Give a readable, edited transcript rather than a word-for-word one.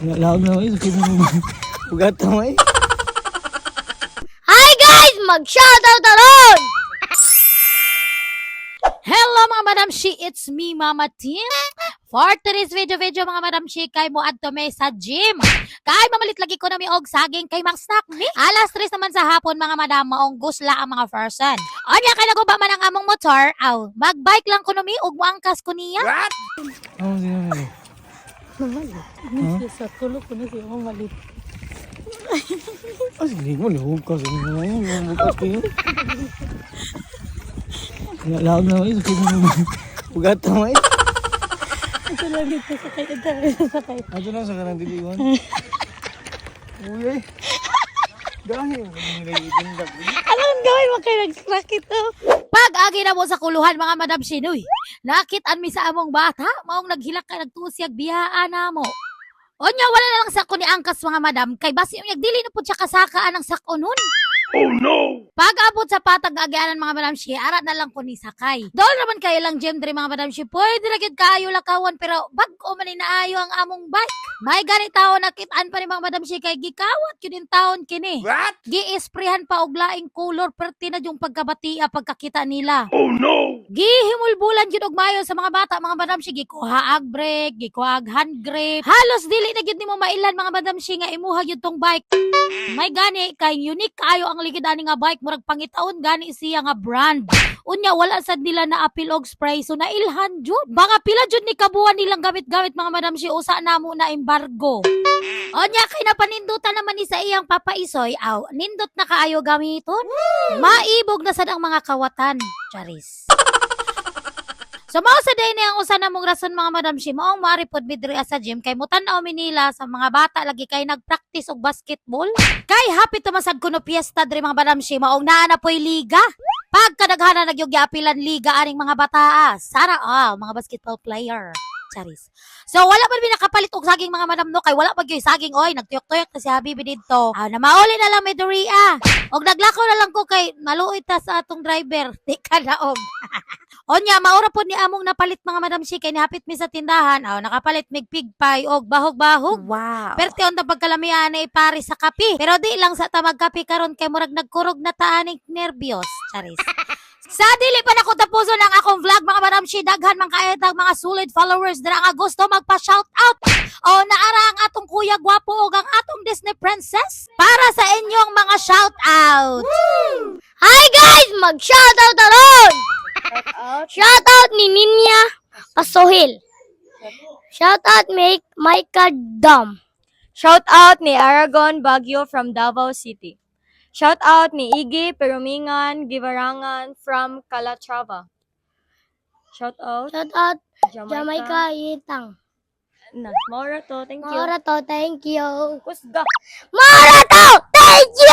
Laog na may sakit mo. Ugat na may. Hi guys! Mag-shoutout na ron! Hello mga Madam Shi, it's me Mama Tim. For today's video mga Madam Shi, kay mo adto may sa gym. Kay mamalit lagi ko na mi og saging kay mag snack ni. Alas 3 naman sa hapon mga madam, maong gusla ang mga person. Onya kay naguba man ang among motor, magbike lang ko na mi og moangkas ko niya. What? Ano sinabi? Mamalit. Sa kulo ko na siya mamalit. Sige mo, lahog ka sa mga yung bukas ko yun. Laog na may sakit mo. Ugat na may. Ito lang ito sakay. Sakay. Ato na sa kanang titiwan. Uy, dahil mo nilagitindap. Anong gawin mo kayo nagkrakit to? Pag-agi na mo sa kuluhan mga Madam Shinoy, nakitaan mi sa among bata, maong naghilak kay nagtusyag biyaan na mo. Onya wala na lang sako ni angkas mga madam, kay basi yung dili na po siya kasakaan ng sako nun. Oh no! Pag-abot sa patag-agianan mga Madam Shi, ara na lang ko ni sakay. Doon naman kayo lang gym diri mga Madam Shi, pwede na gid kaayo lakawan pero bag-o man ni naayo ang among bike. May gani taon nakitaan pa ni mga Madam Shi kay gikawat yun din taon kini. What? Gi-sprayhan pa og laing color perti na yung pagkabatia pagkakita nila. Oh no! Gihimulbulan yun og mayo sa mga bata mga Madam Shi, gikuha ag brake, gikuha ag hand grip. Halos dili na gid nimo mailan mga Madam Shi nga imuha yun tong bike. May gani kay unique kayo ang ligid ani nga bike, murag pangitaon gani siya nga brand. Unya wala sad nila na apil og spray, so nailhan jud. Baka pila jud ni kabuan nilang gamit-gamit mga Madam Shi, usa na mo na embargo. Onya kay napanindutan naman ni sa iyang papaisoy, nindot na kaayo gamiton. Maibog na sad ang mga kawatan. Charis. So mao sa day na ang usa na mong rason mga Madam Shi, maong maripod bidri sa gym kay mutan-aw mi nila sa mga bata lagi kay nagpractice og basketball. Kay happy tumasad kuno piyesta diri mga Madam Shi, maong naa na poy liga. Pagkadaghana nagyugyapilan liga aning mga bata. Sana mga basketball player. Charis. So wala man mi nakapalit og saging mga madam no, kay wala pag yung saging oy, nagtuyok-tuyok ta si Habibi didto. Na mauli na lang may duriya. Og naglakaw na lang ko kay maluoy ta sa atong driver. Di ka daog. Onya maura pod ni among napalit mga Madam Shi kay nihapit mi sa tindahan. Nakapalit mig pigpay og bahog-bahog. Wow. Perti on ta pagkalamian ay pari sa kape. Pero di lang sa tamag kape karon kay murag nagkurog na taaning nervyos. Charis. Sa dili pa nako tapuso ng akong vlog mga Madam Shi, daghan man kaayod ang mga solid followers dira nga gusto magpa-shout out. Naara ang atong kuya gwapo ug ang atong Disney princess para sa inyong mga shout out. Hi guys, mag-shoutout na ron! Shoutout ni Ninya Pasohil. Shoutout Micah Dam. Shoutout ni Aragon Baguio from Davao City. Shoutout ni Iggy Perumingan Givarangan from Calatrava. Shoutout Shoutout Jamaica. Jamaica Itang. Maura to, thank you. Mora to, thank you. Kusga. Mora to, thank you!